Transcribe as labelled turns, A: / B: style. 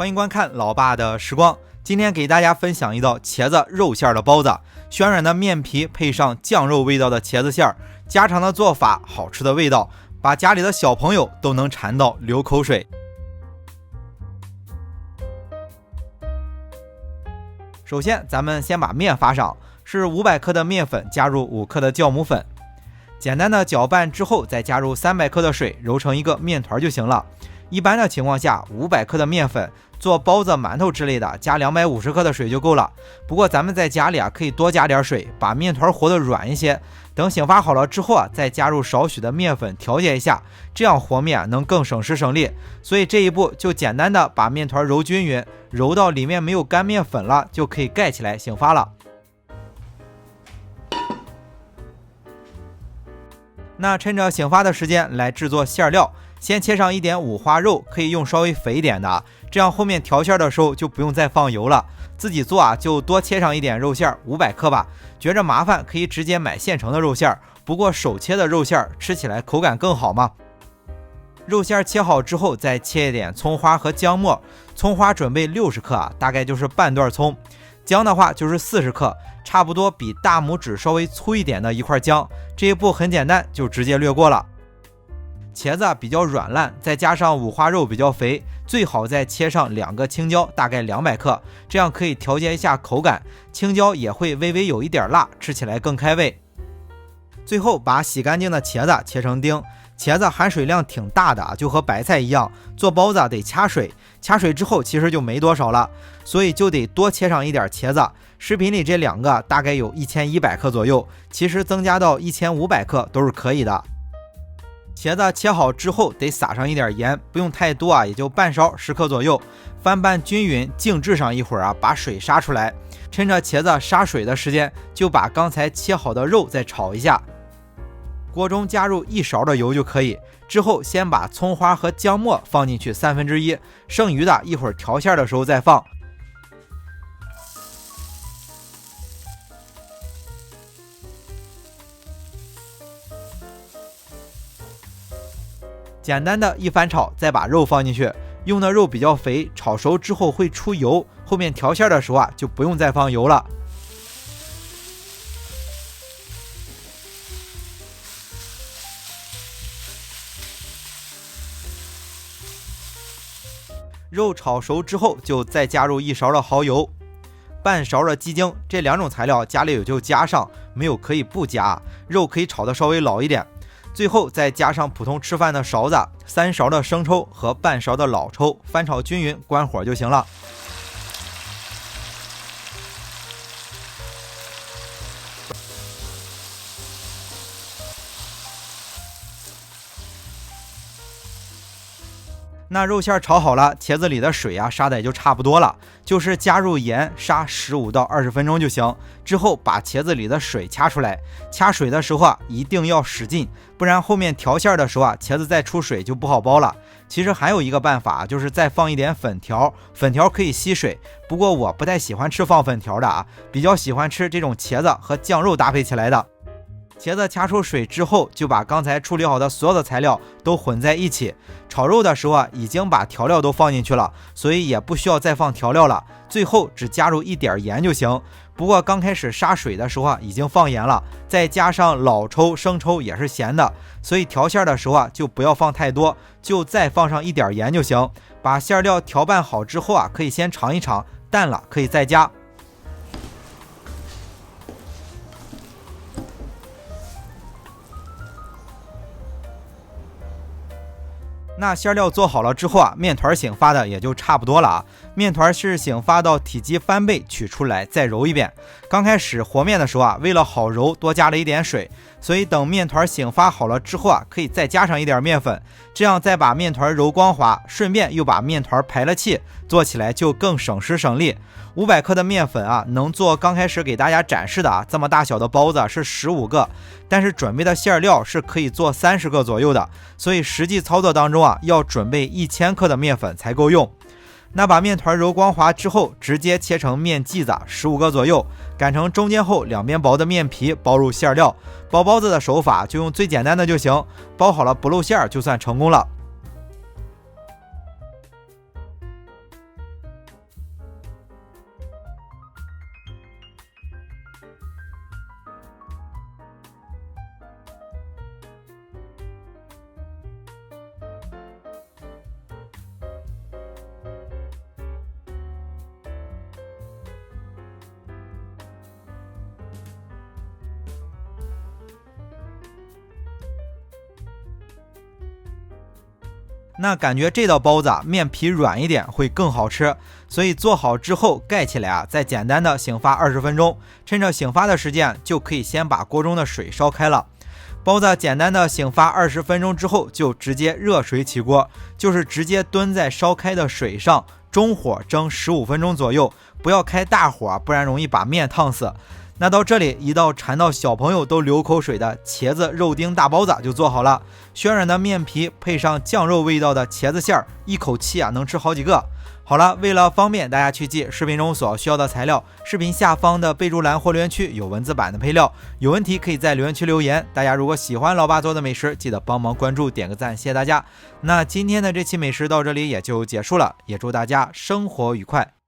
A: 欢迎观看老爸的时光。今天给大家分享一道茄子肉馅的包子，暄软的面皮配上酱肉味道的茄子馅儿，家常的做法，好吃的味道，把家里的小朋友都能馋到流口水。首先咱们先把面发上，是500克的面粉加入5克的酵母粉，简单的搅拌之后再加入300克的水，揉成一个面团就行了。一般的情况下，500克的面粉做包子、馒头之类的，加250克的水就够了。不过咱们在家里可以多加点水，把面团和得软一些。等醒发好了之后再加入少许的面粉调节一下，这样和面能更省时省力。所以这一步就简单的把面团揉均匀，揉到里面没有干面粉了，就可以盖起来醒发了。那趁着醒发的时间来制作馅料。先切上一点五花肉，可以用稍微肥一点的，这样后面调馅的时候就不用再放油了。自己做就多切上一点肉馅，500克吧。觉着麻烦可以直接买现成的肉馅，不过手切的肉馅吃起来口感更好嘛。肉馅切好之后，再切一点葱花和姜末。葱花准备60克大概就是半段葱。姜的话就是40克，差不多比大拇指稍微粗一点的一块姜。这一步很简单，就直接略过了。茄子比较软烂，再加上五花肉比较肥，最好再切上2个青椒，大概200克，这样可以调节一下口感。青椒也会微微有一点辣，吃起来更开胃。最后把洗干净的茄子切成丁，茄子含水量挺大的，就和白菜一样，做包子得掐水，掐水之后其实就没多少了，所以就得多切上一点茄子。视频里这2个大概有1100克左右，其实增加到1500克都是可以的。茄子切好之后得撒上一点盐，不用太多也就半勺10克左右，翻拌均匀，静置上一会儿把水杀出来。趁着茄子杀水的时间，就把刚才切好的肉再炒一下。锅中加入1勺的油就可以，之后先把葱花和姜末放进去1/3，剩余的一会儿调馅的时候再放。简单的一翻炒，再把肉放进去，用的肉比较肥，炒熟之后会出油，后面调馅的时候就不用再放油了。肉炒熟之后就再加入1勺的蚝油，半勺的鸡精，这2种材料家里有就加上，没有可以不加，肉可以炒得稍微老一点。最后再加上普通吃饭的勺子，3勺的生抽和半勺的老抽，翻炒均匀，关火就行了。那肉馅炒好了，茄子里的水杀的也就差不多了，就是加入盐杀15到20分钟就行。之后把茄子里的水掐出来，掐水的时候一定要使劲，不然后面调馅的时候茄子再出水就不好包了。其实还有一个办法，就是再放一点粉条，粉条可以吸水，不过我不太喜欢吃放粉条的比较喜欢吃这种茄子和酱肉搭配起来的。茄子掐出水之后，就把刚才处理好的所有的材料都混在一起。炒肉的时候已经把调料都放进去了，所以也不需要再放调料了，最后只加入一点盐就行。不过刚开始杀水的时候已经放盐了，再加上老抽、生抽也是咸的，所以调馅的时候就不要放太多，就再放上一点盐就行。把馅料调拌好之后可以先尝一尝，淡了可以再加。那馅料做好了之后面团醒发的也就差不多了面团是醒发到体积翻倍取出来再揉一遍。刚开始和面的时候为了好揉多加了一点水，所以等面团醒发好了之后可以再加上一点面粉，这样再把面团揉光滑，顺便又把面团排了气，做起来就更省时省力。500克的面粉能做刚开始给大家展示的这么大小的包子是15个，但是准备的馅料是可以做30个左右的，所以实际操作当中要准备1000克的面粉才够用。那把面团揉光滑之后，直接切成面剂子15个左右，擀成中间厚两边薄的面皮包入馅料。包包子的手法就用最简单的就行，包好了不露馅就算成功了。那感觉这道包子面皮软一点会更好吃，所以做好之后盖起来再简单的醒发20分钟，趁着醒发的时间就可以先把锅中的水烧开了。包子简单的醒发20分钟之后，就直接热水起锅，就是直接蹲在烧开的水上，中火蒸15分钟左右，不要开大火，不然容易把面烫死。那到这里，一道馋到小朋友都流口水的茄子肉丁大包子就做好了。暄软的面皮配上酱肉味道的茄子馅儿，一口气能吃好几个。好了，为了方便大家去记视频中所需要的材料，视频下方的备注栏或留言区有文字版的配料，有问题可以在留言区留言。大家如果喜欢老爸做的美食，记得帮忙关注点个赞，谢谢大家。那今天的这期美食到这里也就结束了，也祝大家生活愉快。